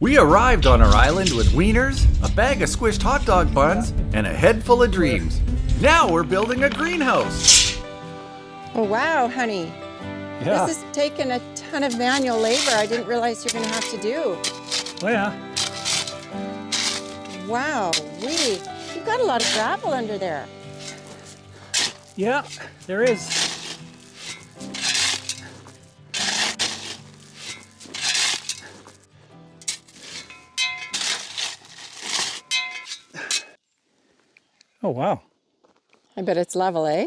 We arrived on our island with wieners, a bag of squished hot dog buns, and a head full of dreams. Now we're building a greenhouse. Oh, wow, honey. Yeah. This has taken a ton of manual labor I didn't realize you're going to have to do. Oh, yeah. Wow, you've got a lot of gravel under there. Yeah, there is. Oh, wow. I bet it's level, eh?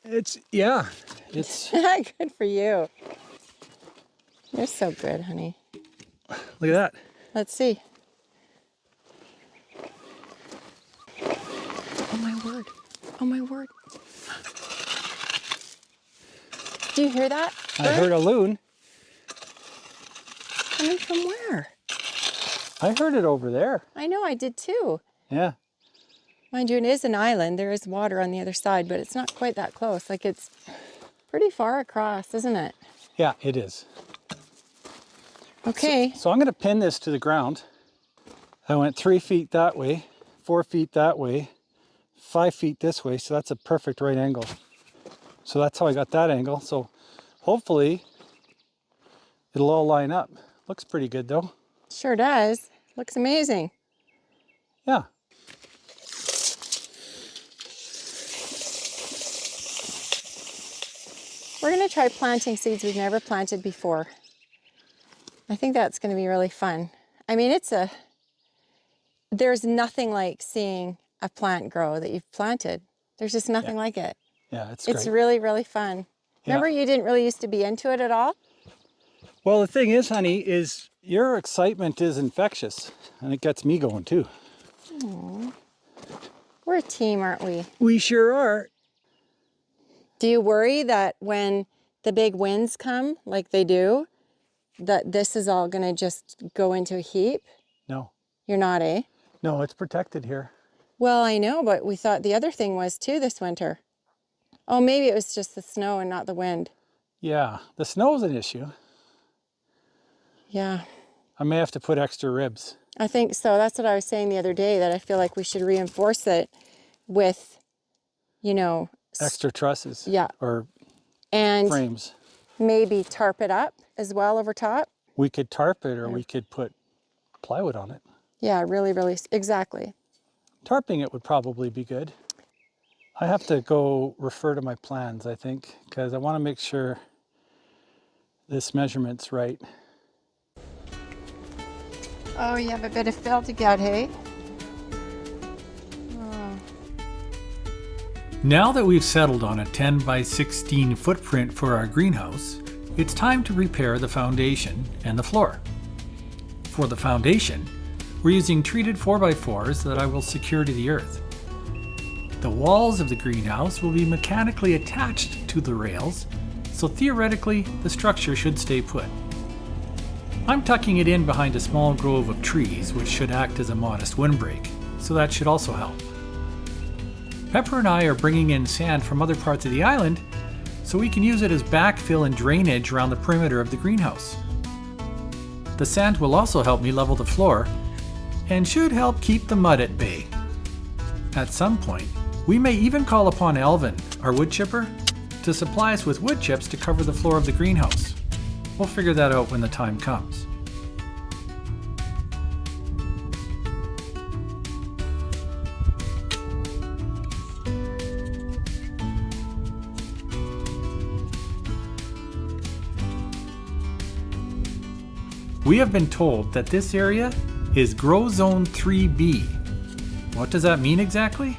It's Good for you. You're so good, honey. look at that. Let's see. Oh my word. Oh my word. Do you hear that? I heard a loon. Coming from where? I heard it over there. I know, I did too. Yeah. Mind you, it is an island. There is water on the other side, but it's not quite that close. Like, it's pretty far across, isn't it? Yeah, it is. Okay. So I'm going to pin this to the ground. I went 3 feet that way, 4 feet that way, 5 feet this way. So that's a perfect right angle. So that's how I got that angle. So hopefully it'll all line up. Looks pretty good though. Sure does. Looks amazing. Yeah. We're going to try planting seeds we've never planted before. I think that's going to be really fun. I mean, there's nothing like seeing a plant grow that you've planted. There's just nothing like it. Yeah, it's great. It's really, really fun. Yeah. Remember, you didn't really used to be into it at all? Well, the thing is, honey, is your excitement is infectious and it gets me going too. Aww. We're a team, aren't we? We sure are. Do you worry that when the big winds come, like they do, that this is all going to just go into a heap? No. You're not, eh? No, it's protected here. Well, I know, but we thought the other thing was too this winter. Oh, maybe it was just the snow and not the wind. Yeah, the snow's an issue. Yeah. I may have to put extra ribs. I think so. That's what I was saying the other day, that I feel like we should reinforce it with, Extra trusses. Yeah. Or and frames. Maybe tarp it up as well over top. We could tarp it or we could put plywood on it. Yeah, really, really, exactly. Tarping it would probably be good. I have to go refer to my plans, I think, because I want to make sure this measurement's right. Oh, you have a bit of fill to get, hey? Now that we've settled on a 10 by 16 footprint for our greenhouse, it's time to repair the foundation and the floor. For the foundation, we're using treated 4x4s that I will secure to the earth. The walls of the greenhouse will be mechanically attached to the rails, so theoretically the structure should stay put. I'm tucking it in behind a small grove of trees, which should act as a modest windbreak, so that should also help. Pepper and I are bringing in sand from other parts of the island so we can use it as backfill and drainage around the perimeter of the greenhouse. The sand will also help me level the floor and should help keep the mud at bay. At some point, we may even call upon Alvin, our wood chipper, to supply us with wood chips to cover the floor of the greenhouse. We'll figure that out when the time comes. We have been told that this area is Grow Zone 3B. What does that mean exactly?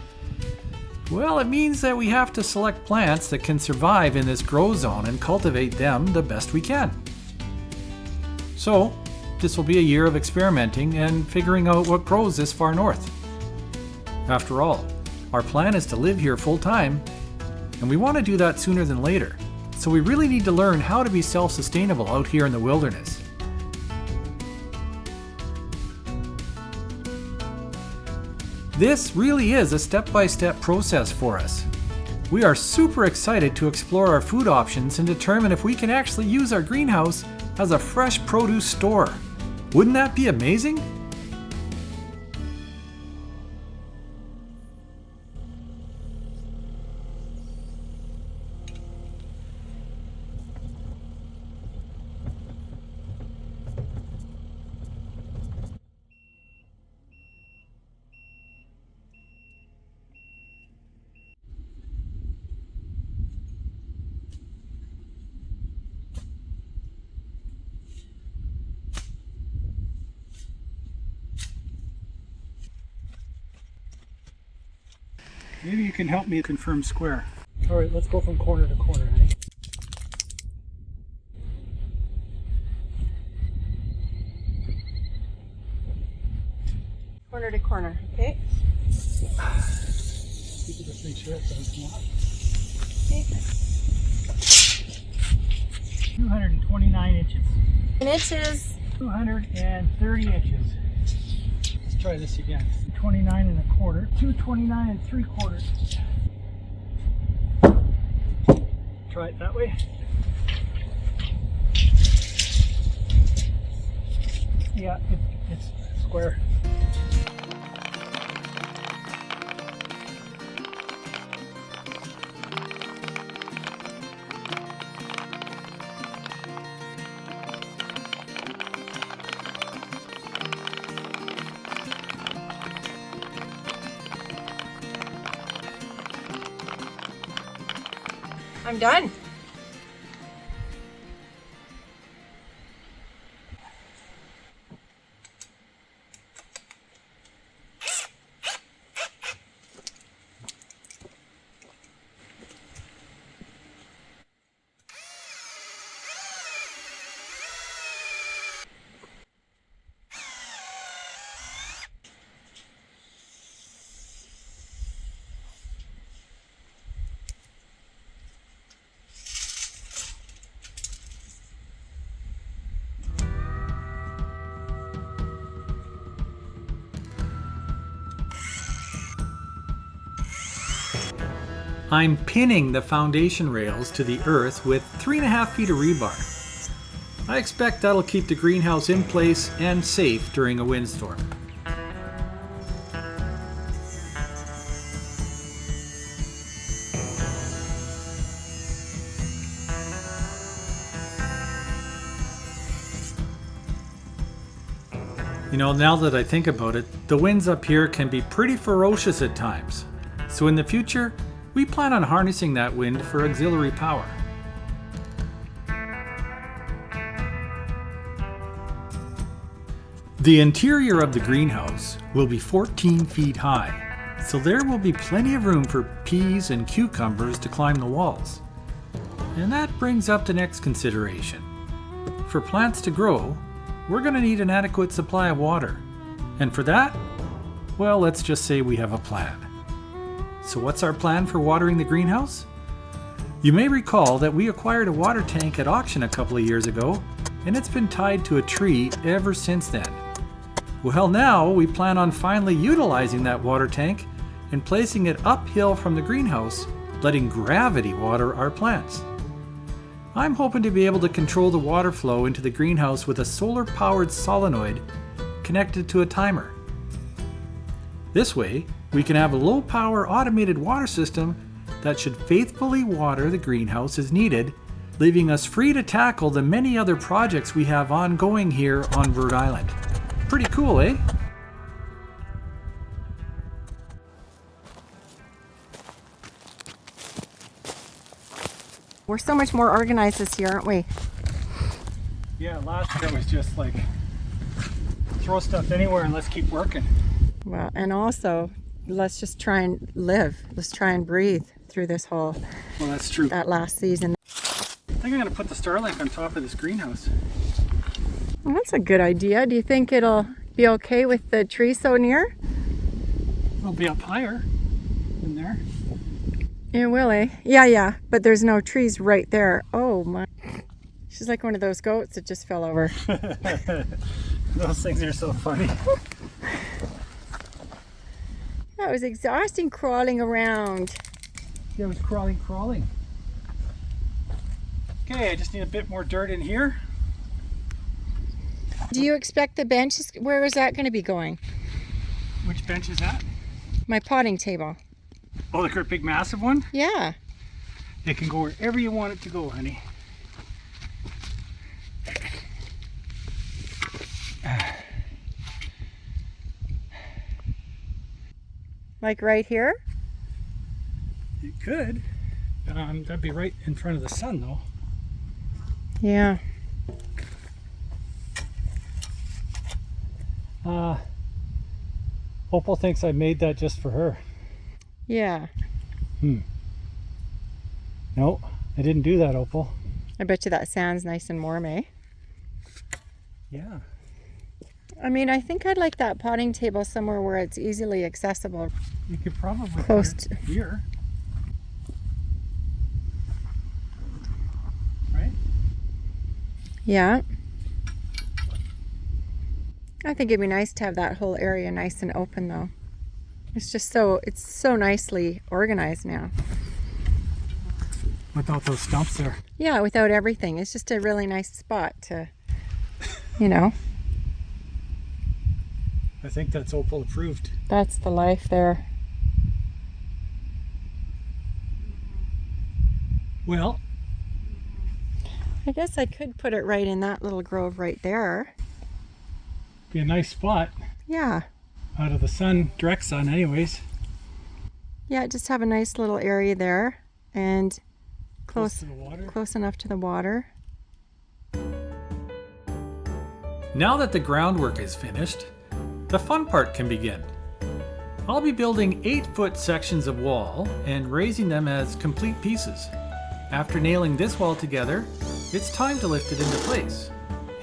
Well, it means that we have to select plants that can survive in this grow zone and cultivate them the best we can. So, this will be a year of experimenting and figuring out what grows this far north. After all, our plan is to live here full time, and we want to do that sooner than later. So we really need to learn how to be self-sustainable out here in the wilderness. This really is a step-by-step process for us. We are super excited to explore our food options and determine if we can actually use our greenhouse as a fresh produce store. Wouldn't that be amazing? Maybe you can help me confirm square. All right, let's go from corner to corner, honey. Corner to corner, okay? You can just make sure it doesn't come out. Okay. 229 inches. Inches. 230 inches. Let's try this again. 29 and a quarter. 229 and 3/4. Try it that way. Yeah, it's square. I'm done. I'm pinning the foundation rails to the earth with 3.5 feet of rebar. I expect that'll keep the greenhouse in place and safe during a windstorm. You know, now that I think about it, the winds up here can be pretty ferocious at times. So in the future, we plan on harnessing that wind for auxiliary power. The interior of the greenhouse will be 14 feet high, so there will be plenty of room for peas and cucumbers to climb the walls. And that brings up the next consideration. For plants to grow, we're going to need an adequate supply of water. And for that, well, let's just say we have a plan. So what's our plan for watering the greenhouse? You may recall that we acquired a water tank at auction a couple of years ago, and it's been tied to a tree ever since then. Well, now we plan on finally utilizing that water tank and placing it uphill from the greenhouse, letting gravity water our plants. I'm hoping to be able to control the water flow into the greenhouse with a solar-powered solenoid connected to a timer. This way, we can have a low-power automated water system that should faithfully water the greenhouse as needed, leaving us free to tackle the many other projects we have ongoing here on Rhode Island. Pretty cool, eh? We're so much more organized this year, aren't we? Yeah, last year was just like throw stuff anywhere and let's keep working. Well, and also, let's just try and live. Let's try and breathe through this whole, Well, that's true. that last season. I think I'm going to put the Starlink on top of this greenhouse. Well, that's a good idea. Do you think it'll be okay with the tree so near? It'll be up higher in there. It will, eh? Yeah, but there's no trees right there. Oh my. She's like one of those goats that just fell over. Those things are so funny. That was exhausting crawling around. Yeah, it was crawling. Okay, I just need a bit more dirt in here. Do you expect the bench, where is that going to be going? Which bench is that? My potting table. Oh, the great big massive one? Yeah. It can go wherever you want it to go, honey. Like right here? It could. That'd be right in front of the sun, though. Yeah. Opal thinks I made that just for her. Yeah. No, I didn't do that, Opal. I bet you that sounds nice and warm, eh? Yeah. I mean, I think I'd like that potting table somewhere where it's easily accessible. You could probably Close put it here. Right? Yeah. I think it'd be nice to have that whole area nice and open though. It's so nicely organized now. Without those stumps there. Yeah, without everything. It's just a really nice spot to, you know. I think that's Opal approved. That's the life there. Well, I guess I could put it right in that little grove right there. be a nice spot. Yeah. Out of the sun, direct sun anyways. Yeah, just have a nice little area there and Close to the water. close enough to the water. Now that the groundwork is finished, the fun part can begin. I'll be building 8-foot sections of wall and raising them as complete pieces. After nailing this wall together, it's time to lift it into place.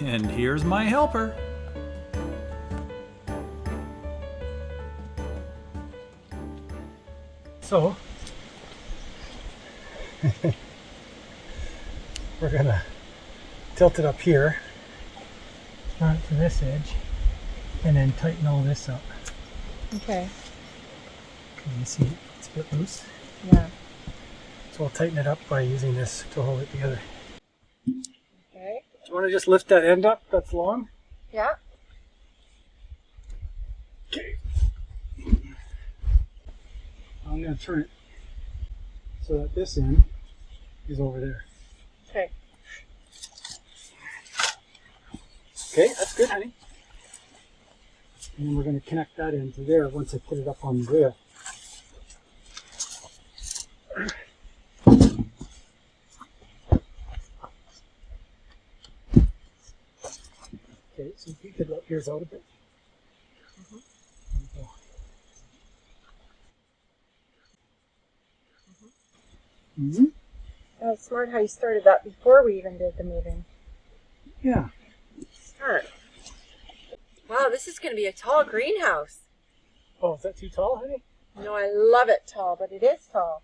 And here's my helper. So, we're gonna tilt it up here, not to this edge, and then tighten all this up. Okay. Can you see it's a bit loose? Yeah. So I'll tighten it up by using this to hold it together. Okay. Do you want to just lift that end up that's long? Yeah. Okay. I'm going to turn it so that this end is over there. Okay. Okay, that's good, honey. And then we're going to connect that end to there once I put it up on the rail. Okay, so if you could let yours out a bit. Mm-hmm. That's smart how you started that before we even did the moving. Yeah. Smart. Wow, this is going to be a tall greenhouse. Oh, is that too tall, honey? No, I love it tall, but it is tall.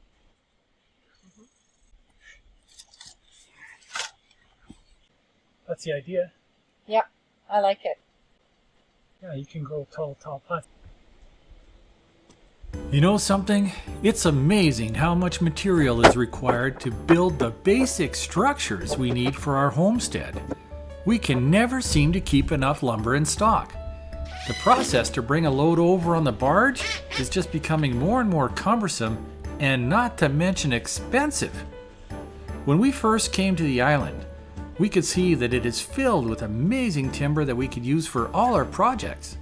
That's the idea. Yep, I like it. Yeah, you can grow tall plants. You know something? It's amazing how much material is required to build the basic structures we need for our homestead. We can never seem to keep enough lumber in stock. The process to bring a load over on the barge is just becoming more and more cumbersome, and not to mention expensive. When we first came to the island, we could see that it is filled with amazing timber that we could use for all our projects.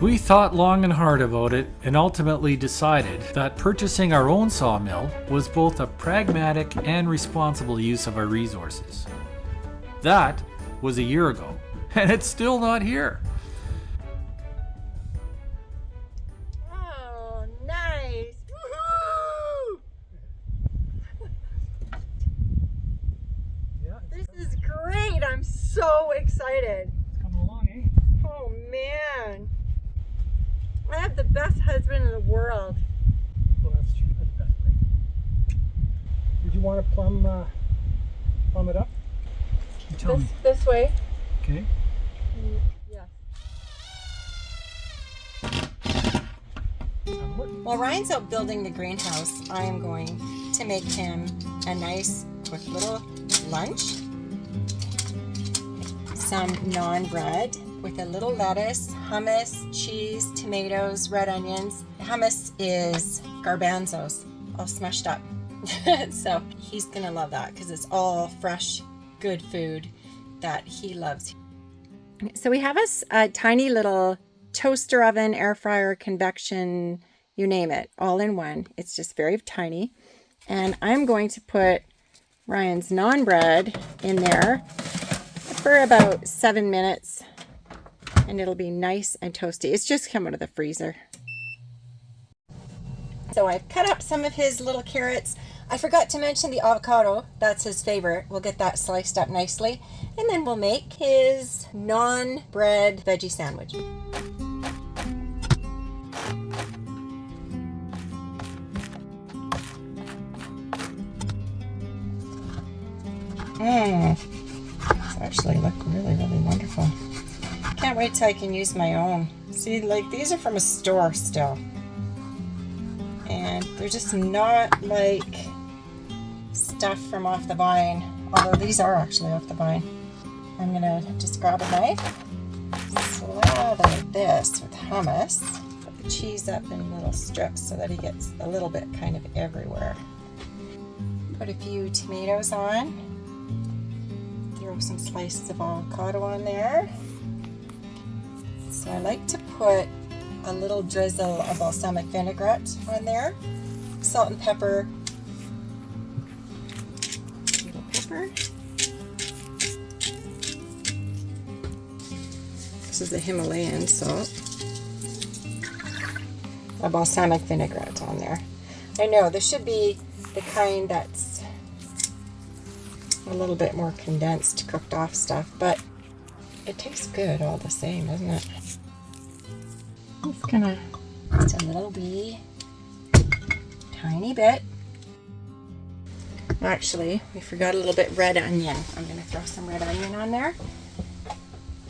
We thought long and hard about it and ultimately decided that purchasing our own sawmill was both a pragmatic and responsible use of our resources. That was a year ago, and it's still not here. Oh, nice. Woohoo! Yeah, This is great. I'm so excited. it's coming along, eh? Oh, man. I have the best husband in the world. Well, that's true. That's the best way. Did you want to plumb it up? You tell me. This way? Okay. Yeah. While Ryan's out building the greenhouse, I am going to make him a nice, quick little lunch. Some naan bread with a little lettuce, hummus, cheese, tomatoes, red onions. Hummus is garbanzos, all smushed up. So he's gonna love that because it's all fresh, good food that he loves. So we have a tiny little toaster oven, air fryer, convection, you name it, all in one. It's just very tiny. And I'm going to put Ryan's naan bread in there for about 7 minutes, and it'll be nice and toasty. It's just come out of the freezer. So I've cut up some of his little carrots. I forgot to mention the avocado. That's his favorite. We'll get that sliced up nicely, and then we'll make his naan bread veggie sandwich. These actually look really, really wonderful. Can't wait till I can use my own. See, like, these are from a store still. And they're just not like stuff from off the vine. Although these are actually off the vine. I'm gonna just grab a knife, slather this with hummus, put the cheese up in little strips so that he gets a little bit kind of everywhere. Put a few tomatoes on. Throw some slices of avocado on there. So I like to put a little drizzle of balsamic vinaigrette on there, salt and pepper, little pepper. This is the Himalayan salt. A balsamic vinaigrette on there. I know there should be the kind that's a little bit more condensed, cooked off stuff, but it tastes good all the same, doesn't it? I'm just gonna, just a little wee, tiny bit. Actually, we forgot a little bit red onion. I'm gonna throw some red onion on there.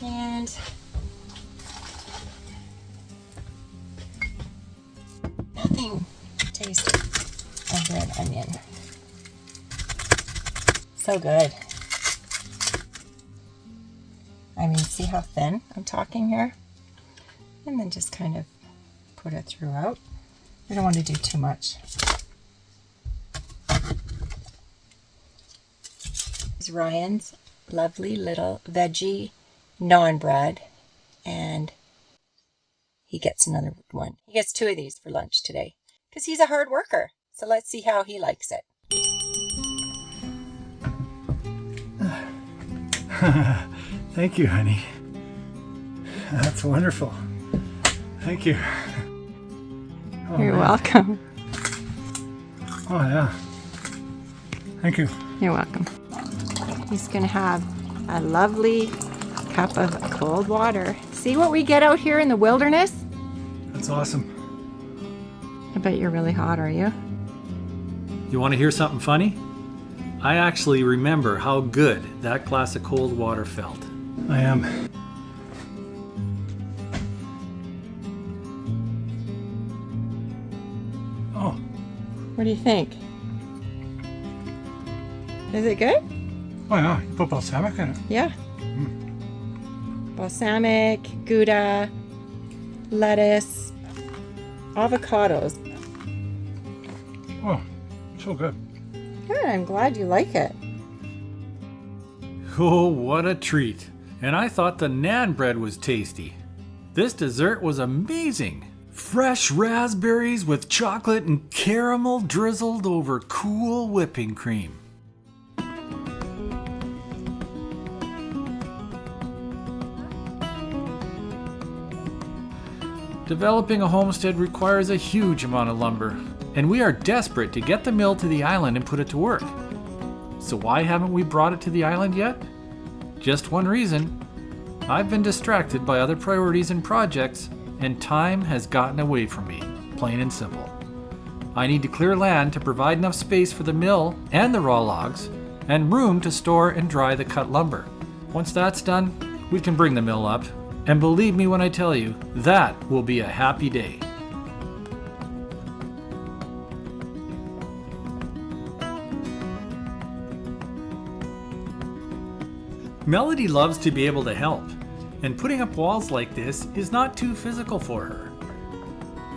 And nothing tastes of red onion. So good. I mean, see how thin I'm talking here? And then just kind of put it throughout. We don't want to do too much. This is Ryan's lovely little veggie naan bread, and he gets another one. He gets 2 of these for lunch today because he's a hard worker. So let's see how he likes it. Thank you, honey. That's wonderful. Thank you. Oh, You're man. welcome. Oh, yeah. Thank you. You're welcome. He's going to have a lovely cup of cold water. See what we get out here in the wilderness? That's awesome. I bet you're really hot, are you? You want to hear something funny? I actually remember how good that glass of cold water felt. I am. Oh, What do you think? Is it good? oh yeah. You put balsamic in it. Yeah. Balsamic, Gouda, lettuce, avocados. Oh, so good. Good, I'm glad you like it. Oh, what a treat. And I thought the naan bread was tasty. This dessert was amazing. Fresh raspberries with chocolate and caramel drizzled over cool whipping cream. Developing a homestead requires a huge amount of lumber, and we are desperate to get the mill to the island and put it to work. So why haven't we brought it to the island yet? Just one reason. I've been distracted by other priorities and projects, and time has gotten away from me, plain and simple. I need to clear land to provide enough space for the mill and the raw logs, and room to store and dry the cut lumber. Once that's done, we can bring the mill up, and believe me when I tell you, that will be a happy day. Melody loves to be able to help. and putting up walls like this is not too physical for her.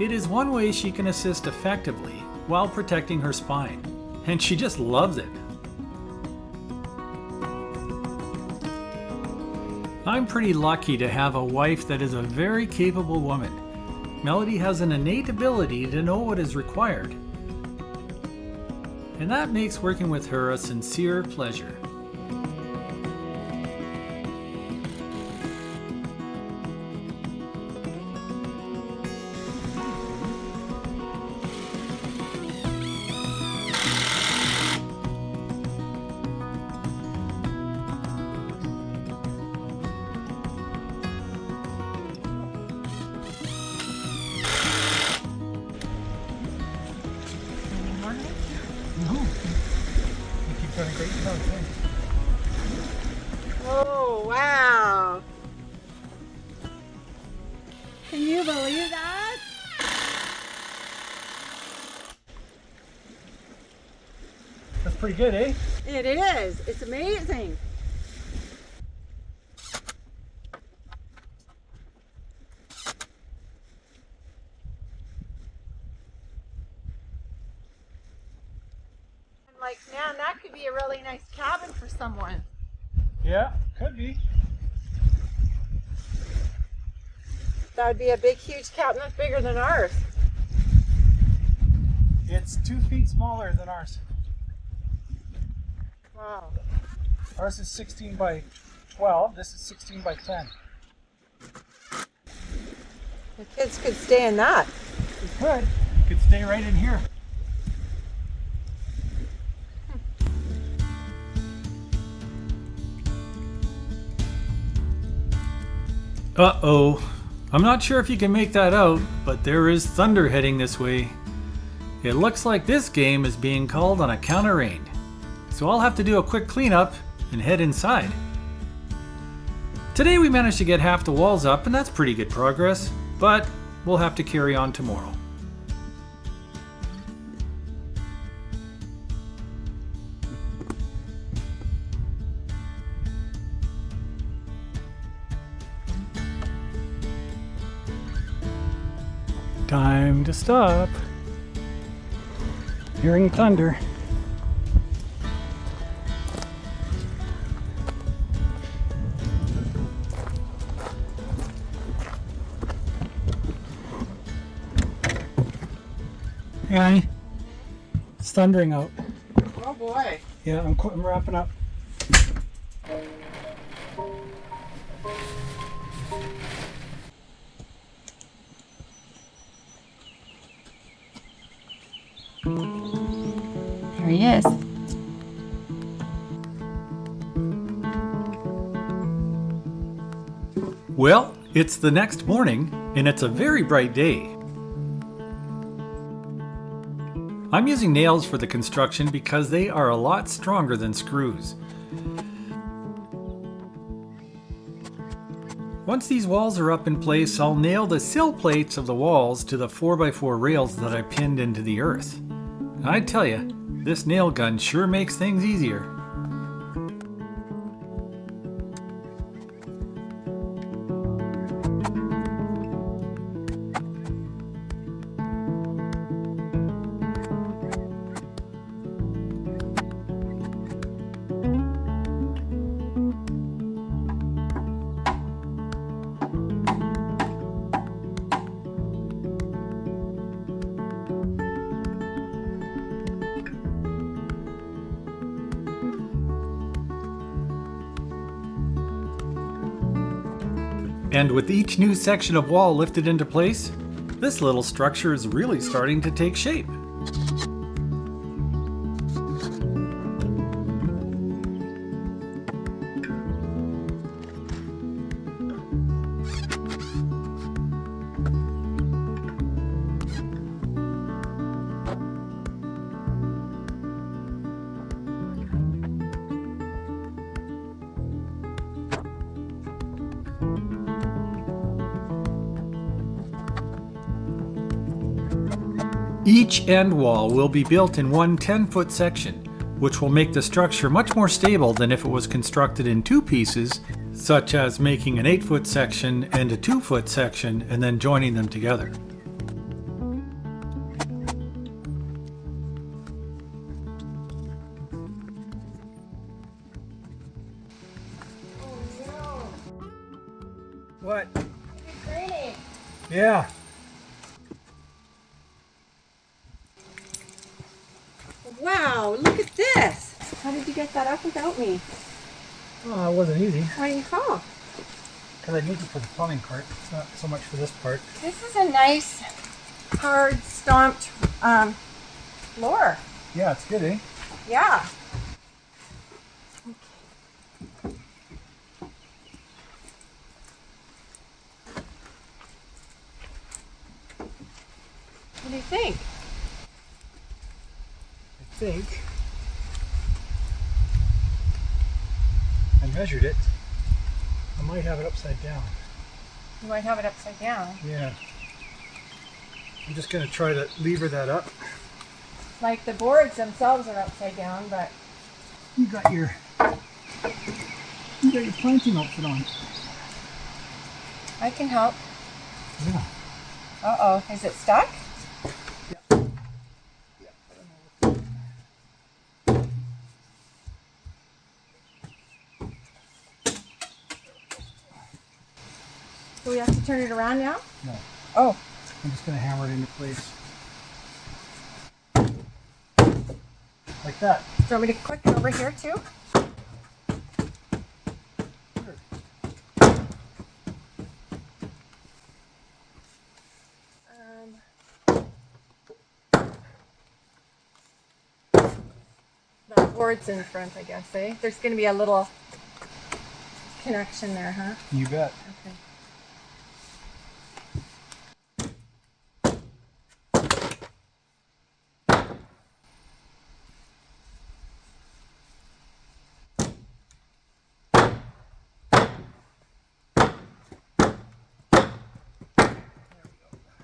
It is one way she can assist effectively while protecting her spine, and she just loves it. I'm pretty lucky to have a wife that is a very capable woman. Melody has an innate ability to know what is required, and that makes working with her a sincere pleasure. Oh, wow. Can you believe that? That's pretty good, eh? It is. It's amazing. I'm like, man, that could be a really nice cabin for someone. Yeah, could be. That would be a big, huge cabin. That's bigger than ours. It's 2 feet smaller than ours. Wow. Ours is 16 by 12. This is 16 by 10. The kids could stay in that. We could. You could stay right in here. Uh-oh. I'm not sure if you can make that out, but there is thunder heading this way. It looks like this game is being called on account of rain. So I'll have to do a quick cleanup and head inside. Today we managed to get half the walls up, and that's pretty good progress, but we'll have to carry on tomorrow. Time to stop. Hearing thunder. Hey, honey. It's thundering out. Oh boy. Yeah, I'm wrapping up. Here he is. Well, it's the next morning, and it's a very bright day. I'm using nails for the construction because they are a lot stronger than screws. Once these walls are up in place, I'll nail the sill plates of the walls to the 4x4 rails that I pinned into the earth. I tell you, this nail gun sure makes things easier. And with each new section of wall lifted into place, this little structure is really starting to take shape. Each end wall will be built in one 10-foot section, which will make the structure much more stable than if it was constructed in two pieces such as making an 8-foot section and a 2-foot section and then joining them together. What? It's raining. Yeah. Wow, look at this. How did you get that up without me? Oh, it wasn't easy. Why do you call? Because I need it for the plumbing part. It's not so much for this part. This is a nice, hard, stomped floor. Yeah, it's good, eh? Yeah. What do you think? I think I measured it. I might have it upside down. You might have it upside down. Yeah. I'm just going to try to lever that up. Like the boards themselves are upside down, but You got your planting outfit on. I can help. Yeah. Uh-oh, is it stuck? Do we have to turn it around now? No. Oh, I'm just going to hammer it into place. Like that. do you want me to click it over here too? Sure. That board's in front, I guess, eh? There's going to be a little connection there, huh? You bet. Okay.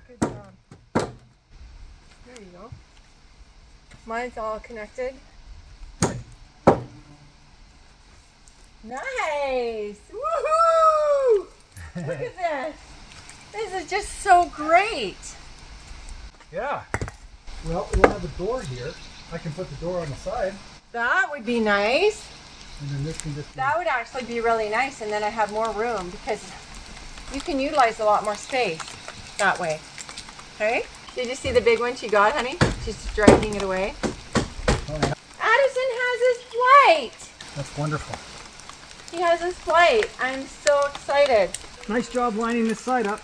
Good job. There you go. Mine's all connected. Nice! Woohoo! Look at this. This is just so great. Yeah. Well, we'll have a door here. I can put the door on the side, That would be nice. and then this can just be... That would actually be really nice, and then I have more room because you can utilize a lot more space that way. Okay? Did you see the big one she got, honey? She's just dragging it away. Oh, yeah. Addison has his flight. That's wonderful. He has his flight. I'm so excited. Nice job lining this side up.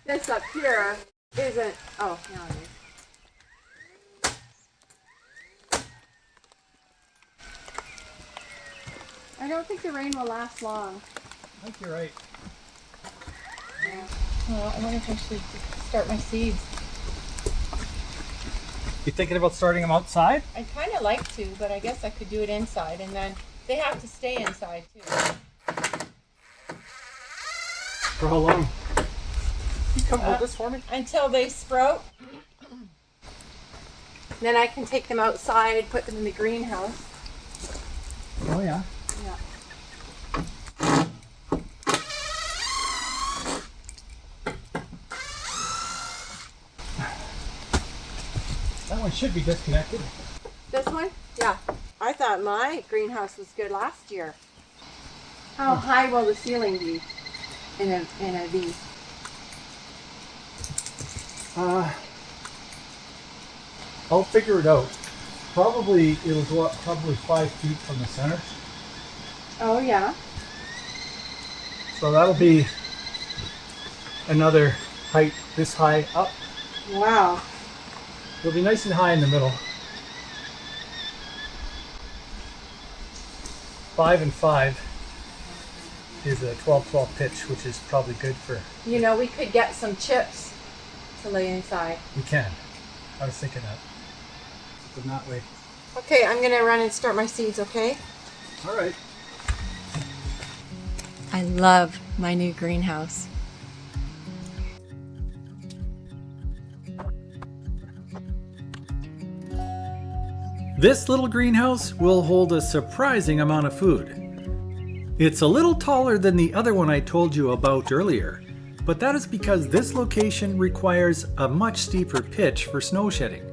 This up here isn't. Oh, now it is. I don't think the rain will last long. I think you're right. Yeah. Well, I wonder if I should start my seeds. You thinking about starting them outside? I'd kind of like to, but I guess I could do it inside, and then they have to stay inside too. For how long? You come hold this for me? Until they sprout. Then I can take them outside, put them in the greenhouse. Oh yeah. Yeah. That one should be disconnected. This one? Yeah. I thought my greenhouse was good last year. How high will the ceiling be in a V? I'll figure it out. Probably it'll go up probably 5 feet from the center. Oh yeah. So that'll be another height this high up. Wow. It'll be nice and high in the middle. 5 and 5 is a 12-12 pitch, which is probably good for... You know, we could get some chips to lay inside. We can. I was thinking that. But that way. Okay, I'm gonna run and start my seeds, okay? All right. I love my new greenhouse. This little greenhouse will hold a surprising amount of food. It's a little taller than the other one I told you about earlier, but that is because this location requires a much steeper pitch for snow shedding.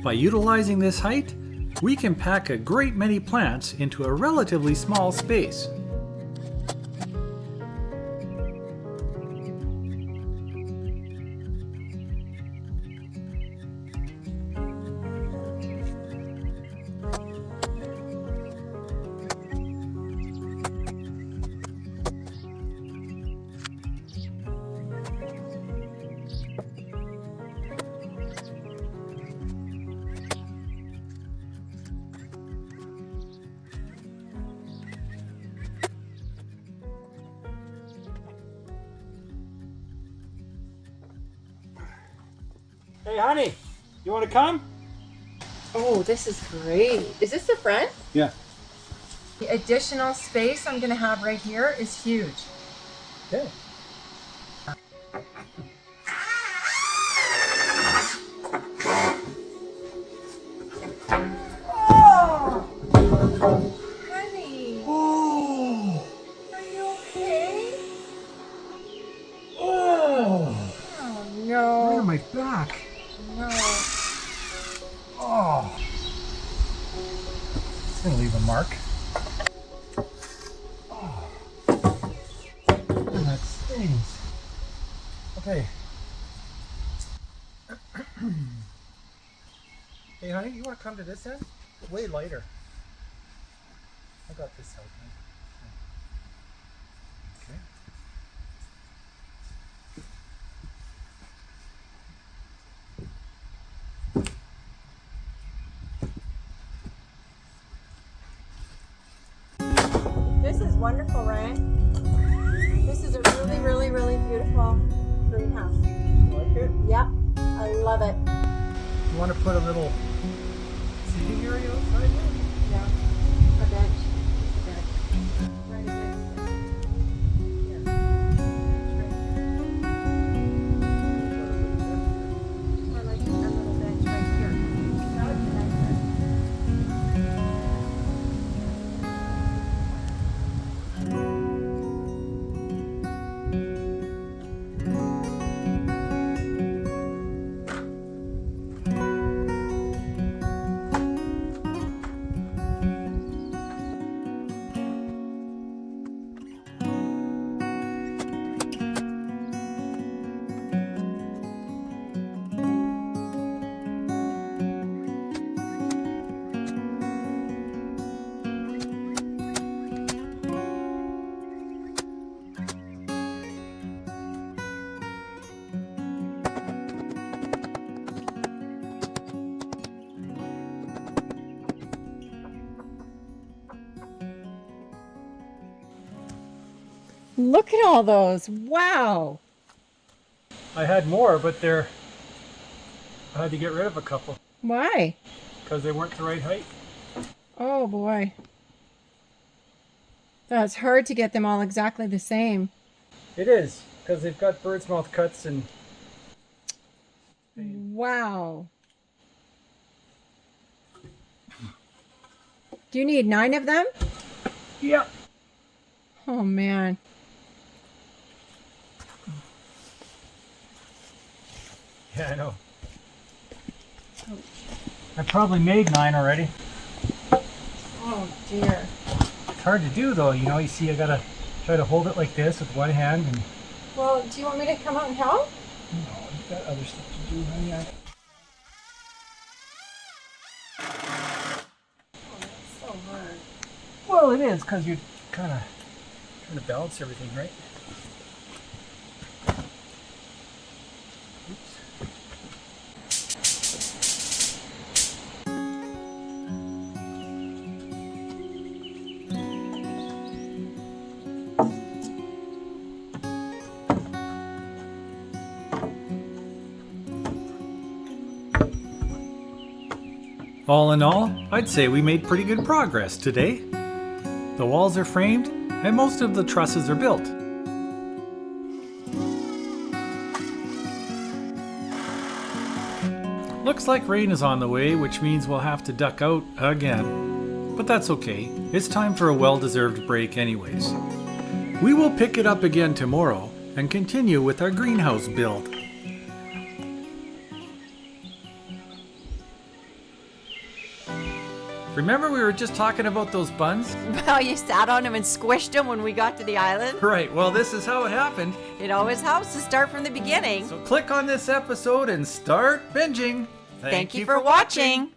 By utilizing this height, we can pack a great many plants into a relatively small space. Hey, honey, you want to come? Oh, this is great. Is this the front? Yeah. The additional space I'm gonna have right here is huge. Okay. Oh! Honey! Oh! Are you okay? Oh! Oh no. Right on my back. No. Oh! It's gonna leave a mark. Oh! That stings. Okay. Hey, honey, you want to come to this end? It's way lighter. I got this out, man. Okay. This is wonderful, Ryan. This is a really, really, really beautiful greenhouse. You like it? Yep, I love it. You want to put a little seating area outside here? Yeah, a bench. Right against it. Here. Right here. Or like a little bench right here. That would be nicer. Look at all those. Wow. I had more, but I had to get rid of a couple Why? because they weren't the right height. Oh boy. That's hard to get them all exactly the same. It is, because they've got bird's mouth cuts and Wow. Do you need 9 of them? yeah. Oh man. Yeah, I know. I probably made 9 already. Oh dear. It's hard to do though, you know. You see, I gotta try to hold it like this with one hand, and Well, do you want me to come out and help? no, you've got other stuff to do, honey. Oh, that's so hard. Well, it is, because you're kind of trying to balance everything, right? All in all, I'd say we made pretty good progress today. The walls are framed, and most of the trusses are built. Looks like rain is on the way, which means we'll have to duck out again. But that's okay. It's time for a well-deserved break anyways. We will pick it up again tomorrow and continue with our greenhouse build. Remember we were just talking about those buns? Well, you sat on them and squished them when we got to the island. Right, well this is how it happened. It always helps to start from the beginning. So click on this episode and start binging. Thank you for watching.